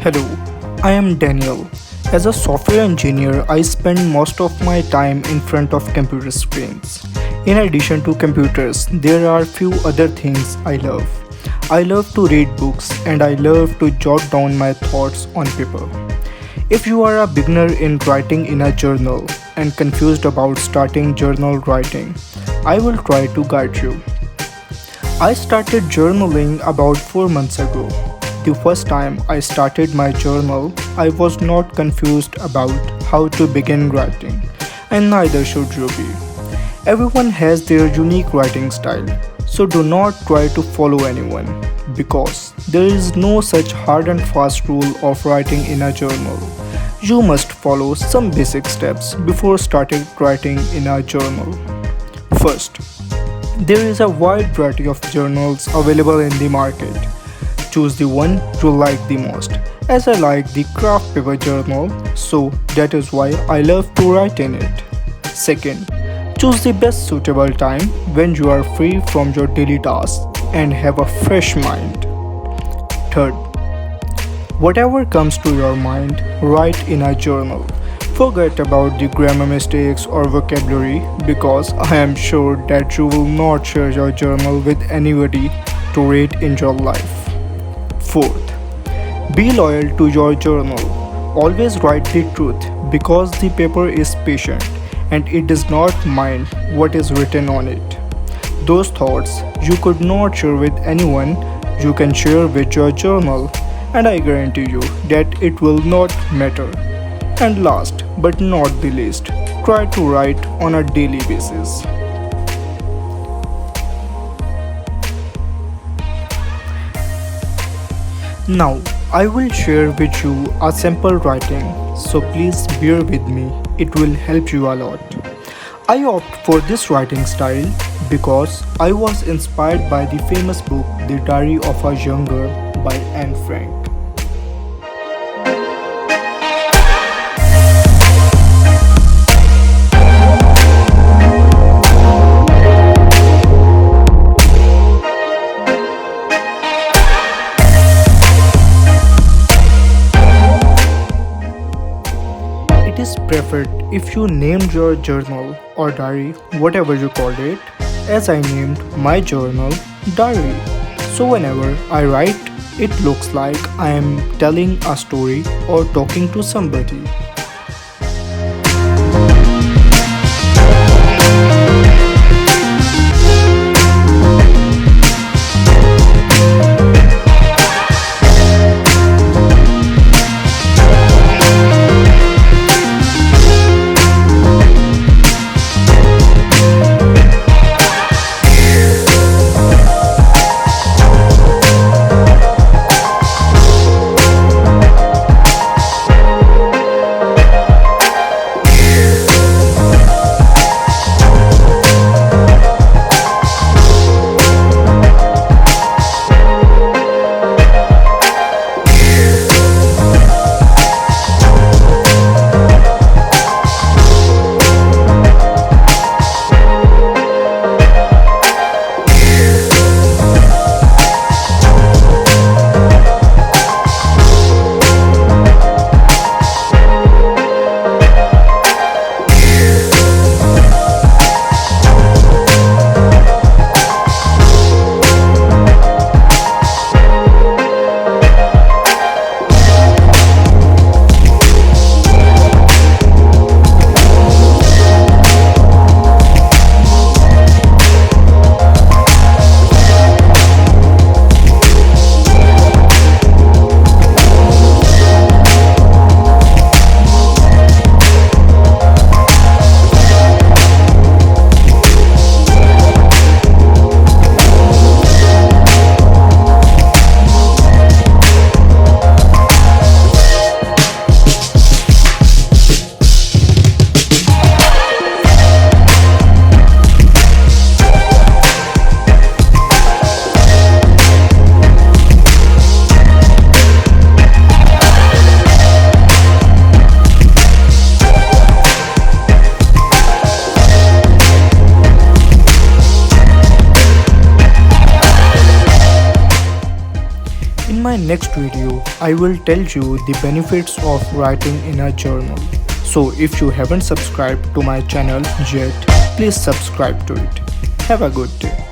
Hello, I am Daniel. As a software engineer, I spend most of my time in front of computer screens. In addition to computers, there are few other things I love. I love to read books and I love to jot down my thoughts on paper. If you are a beginner in writing in a journal and confused about starting journal writing, I will try to guide you. I started journaling about 4 months ago. The first time I started my journal, I was not confused about how to begin writing, and neither should you be. Everyone has their unique writing style, so do not try to follow anyone because there is no such hard and fast rule of writing in a journal. You must follow some basic steps before starting writing in a journal. First, there is a wide variety of journals available in the market. Choose the one you like the most. As I like the craft paper journal, so that is why I love to write in it. Second, choose the best suitable time when you are free from your daily tasks and have a fresh mind. Third, whatever comes to your mind, write in a journal. Forget about the grammar mistakes or vocabulary because I am sure that you will not share your journal with anybody to read in your life. Fourth, be loyal to your journal. Always write the truth because the paper is patient and it does not mind what is written on it. Those thoughts you could not share with anyone, you can share with your journal, and I guarantee you that it will not matter. And last but not the least, try to write on a daily basis. Now, I will share with you a sample writing, so please bear with me, it will help you a lot. I opt for this writing style because I was inspired by the famous book The Diary of a Young Girl by Anne Frank. It is preferred if you named your journal or diary, whatever you called it, as I named my journal Diary. So whenever I write, it looks like I am telling a story or talking to somebody. next video, I will tell you the benefits of writing in a journal. So if you haven't subscribed to my channel yet, please subscribe to it. Have a good day.